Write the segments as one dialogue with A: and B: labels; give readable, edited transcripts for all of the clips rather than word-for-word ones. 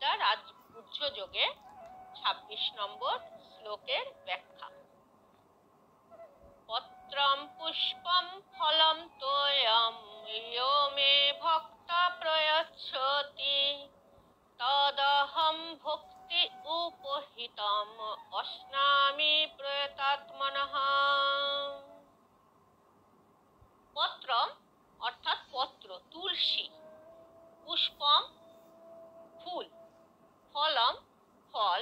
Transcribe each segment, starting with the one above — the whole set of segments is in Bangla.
A: বিদ্যা রাজপূজ্য যোগে ২৬ নম্বর শ্লোকের ব্যাখ্যা। পত্রম পুষ্পম ফলম তোয়ম ইয়ো মে ভক্তা প্রয়চ্ছতি তদহং ভক্তি উপহিতম অশ্নামি প্রয়তাত্মনঃ। পত্রম অর্থাৎ পত্র, তুলসী, পুষ্পম ফুল, ফলম ফল,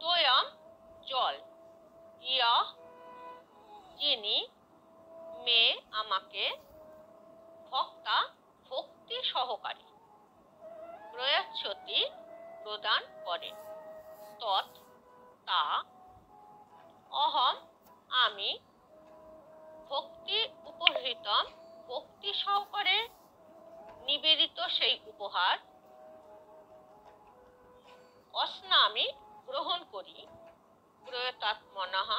A: তোয়ম জল, ইয়ঃ যিনি, মে আমাকে, ভক্তা ভক্তি সহকারী, প্রয়চ্ছতি প্রদান করেন, তৎ তা, অহম আমি, ভক্তি উপহৃতম ভক্তি সহকারে নিবেদিত সেই উপহার, অশ্নামি গ্রহণ করি, প্রয়তাত্মনঃ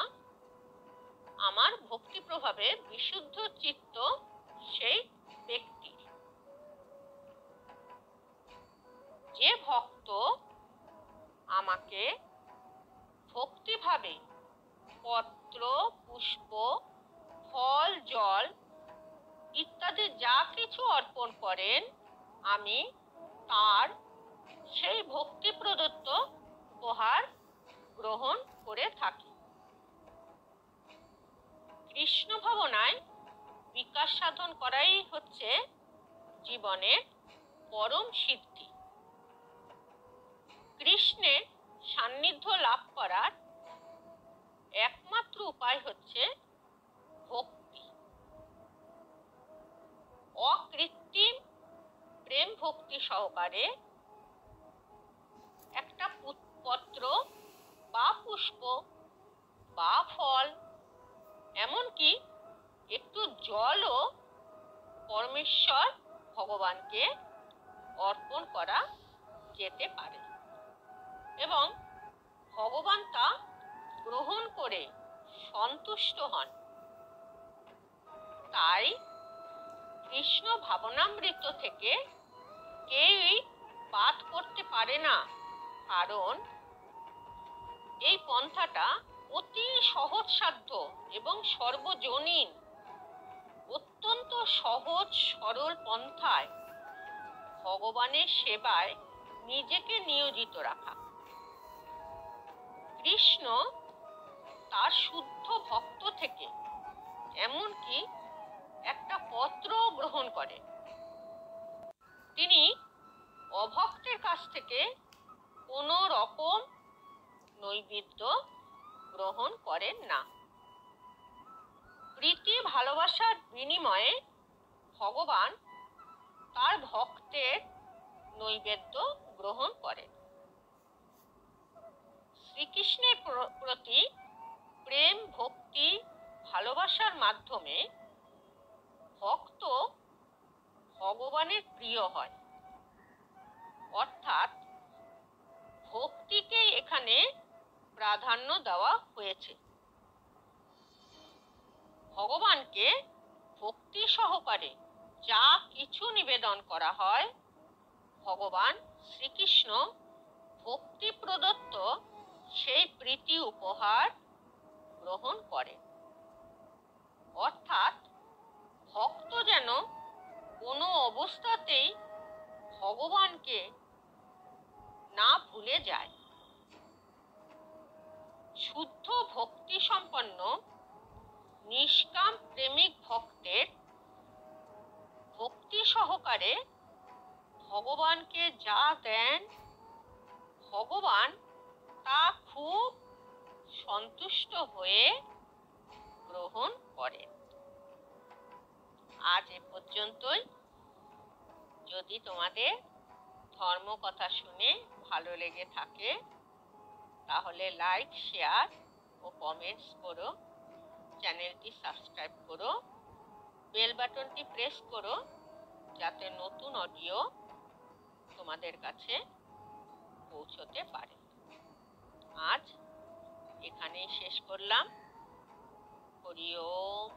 A: আমার ভক্তি প্রভাবে বিশুদ্ধ চিত্ত সেই ব্যক্তি। যে ভক্ত আমাকে ভক্তিভাবে পত্র, পুষ্প, ফল, জল ইত্যাদি যা কিছু অর্পণ করেন, আমি তার সেই ভক্তি প্রদত্ত উপহার গ্রহণ করে থাকি। কৃষ্ণ ভাবনায় বিকাশ সাধন করাই হচ্ছে জীবনের পরম সিদ্ধি। কৃষ্ণের সান্নিধ্য লাভ করার একমাত্র উপায় হচ্ছে ভক্তি। অকৃত্রিম প্রেম ভক্তি সহকারে একটা পত্র বা পুষ্প বা ফল, এমনকি একটু জলও পরমেশ্বর ভগবানকে অর্পণ করা যেতে পারে এবং ভগবান তা গ্রহণ করে সন্তুষ্ট হন। তাই কৃষ্ণ ভাবনামৃত থেকে কেউই বাদ করতে পারে না, কারণ এই পন্থাটা অতি সহজসাধ্য এবং সর্বজনীন, অত্যন্ত সহজ সরল পন্থায় ভগবানের সেবায় নিজেকে নিয়োজিত রাখা। কৃষ্ণ তার শুদ্ধ ভক্ত থেকে এমনকি একটা পত্র গ্রহণ করে। তিনি অভক্তের কাছ থেকে কোনো রকম নৈবেদ্য গ্রহণ করেন না। প্রীতি ভালোবাসার বিনিময়ে ভগবান তার ভক্তের নৈবেদ্য গ্রহণ করেন। শ্রীকৃষ্ণের প্রতি প্রেম, ভক্তি, ভালোবাসার মাধ্যমে ভক্ত ভগবানের প্রিয় হয়, অর্থাৎ ভক্তিকে এখানে প্রাধান্য দেওয়া হয়েছে। ভগবানকে ভক্তি সহকারে যা কিছু নিবেদন করা হয়, ভগবান শ্রীকৃষ্ণ ভক্তি প্রদত্ত সেই প্রীতি উপহার গ্রহণ করেন। অর্থাৎ ভক্ত যেন কোনো অবস্থাতেই ভগবানকে না ভুলে যায়। শুদ্ধ ভক্তি সম্পন্ন নিষ্কাম প্রেমিক ভক্তের ভক্তি সহকারে ভগবানকে যা দেন, ভগবান তা খুব সন্তুষ্ট হয়ে গ্রহণ করেন। আজ এ পর্যন্তই। যদি তোমাদের ধর্ম কথা শুনে ভালো লেগে থাকে তাহলে লাইক, শেয়ার ও কমেন্টস করো, চ্যানেলটি সাবস্ক্রাইব করো, বেল বাটনটি প্রেস করো যাতে নতুন অডিও তোমাদের কাছে পৌঁছতে পারে। আজ এখানেই শেষ করলাম। হরি ওম।